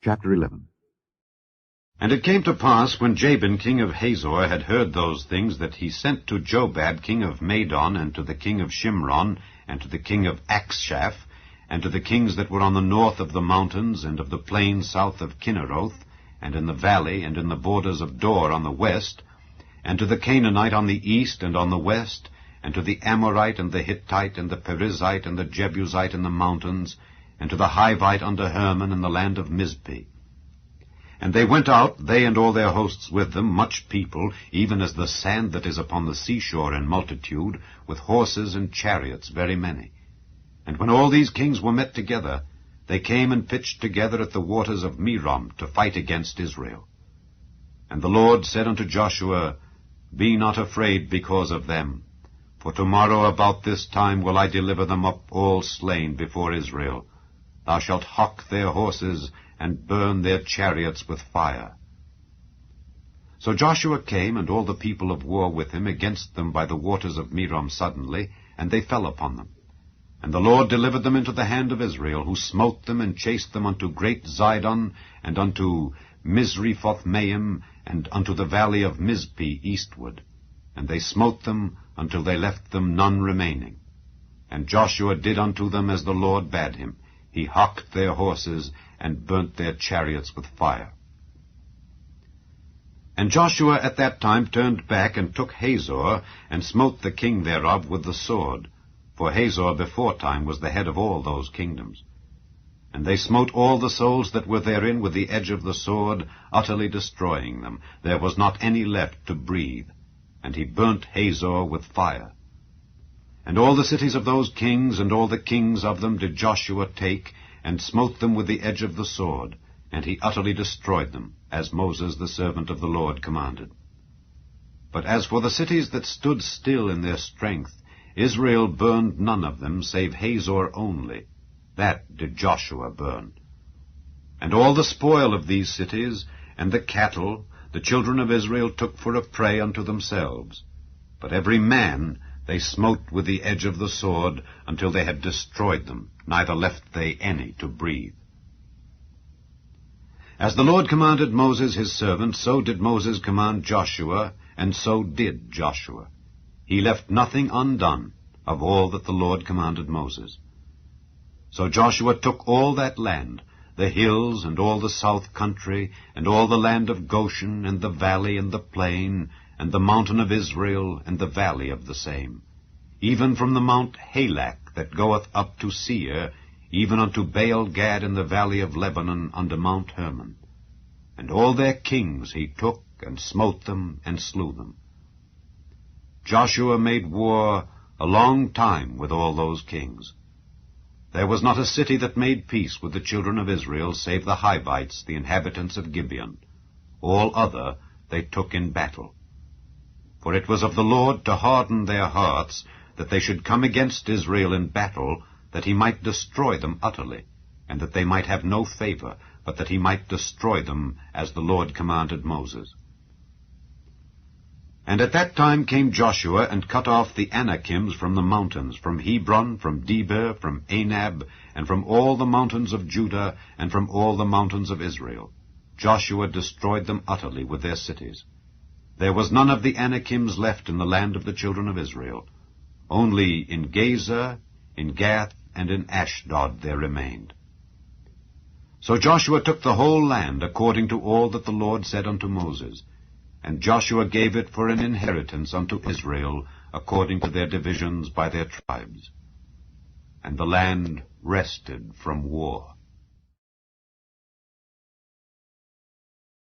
Chapter 11. And it came to pass, when Jabin king of Hazor had heard those things, that he sent to Jobab king of Madon, and to the king of Shimron, and to the king of Akshaph, and to the kings that were on the north of the mountains, and of the plain south of Kinneroth, and in the valley, and in the borders of Dor on the west, and to the Canaanite on the east and on the west, and to the Amorite, and the Hittite, and the Perizzite, and the Jebusite in the mountains, and to the Hivite under Hermon in the land of Mizpeh. And they went out, they and all their hosts with them, much people, even as the sand that is upon the seashore in multitude, with horses and chariots very many. And when all these kings were met together, they came and pitched together at the waters of Merom to fight against Israel. And the Lord said unto Joshua, Be not afraid because of them, for tomorrow about this time will I deliver them up all slain before Israel. Thou shalt hock their horses, and burn their chariots with fire. So Joshua came, and all the people of war with him, against them by the waters of Merom suddenly, and they fell upon them. And the Lord delivered them into the hand of Israel, who smote them, and chased them unto great Zidon, and unto Misrephothmaim, and unto the valley of Mizpeh eastward. And they smote them, until they left them none remaining. And Joshua did unto them as the Lord bade him. He hocked their horses, and burnt their chariots with fire. And Joshua at that time turned back, and took Hazor, and smote the king thereof with the sword. For Hazor beforetime was the head of all those kingdoms. And they smote all the souls that were therein with the edge of the sword, utterly destroying them. There was not any left to breathe. And he burnt Hazor with fire. And all the cities of those kings, and all the kings of them, did Joshua take, and smote them with the edge of the sword, and he utterly destroyed them, as Moses the servant of the Lord commanded. But as for the cities that stood still in their strength, Israel burned none of them, save Hazor only. That did Joshua burn. And all the spoil of these cities, and the cattle, the children of Israel took for a prey unto themselves. But every man they smote with the edge of the sword, until they had destroyed them, neither left they any to breathe. As the Lord commanded Moses his servant, so did Moses command Joshua, and so did Joshua. He left nothing undone of all that the Lord commanded Moses. So Joshua took all that land, the hills, and all the south country, and all the land of Goshen, and the valley, and the plain, and the mountain of Israel, and the valley of the same, even from the mount Halak that goeth up to Seir, even unto Baal-gad in the valley of Lebanon under Mount Hermon. And all their kings he took, and smote them, and slew them. Joshua made war a long time with all those kings. There was not a city that made peace with the children of Israel, save the Hivites, the inhabitants of Gibeon. All other they took in battle. For it was of the Lord to harden their hearts, that they should come against Israel in battle, that he might destroy them utterly, and that they might have no favor, but that he might destroy them, as the Lord commanded Moses. And at that time came Joshua, and cut off the Anakims from the mountains, from Hebron, from Debir, from Anab, and from all the mountains of Judah, and from all the mountains of Israel. Joshua destroyed them utterly with their cities. There was none of the Anakims left in the land of the children of Israel. Only in Gazer, in Gath, and in Ashdod there remained. So Joshua took the whole land, according to all that the Lord said unto Moses. And Joshua gave it for an inheritance unto Israel, according to their divisions by their tribes. And the land rested from war.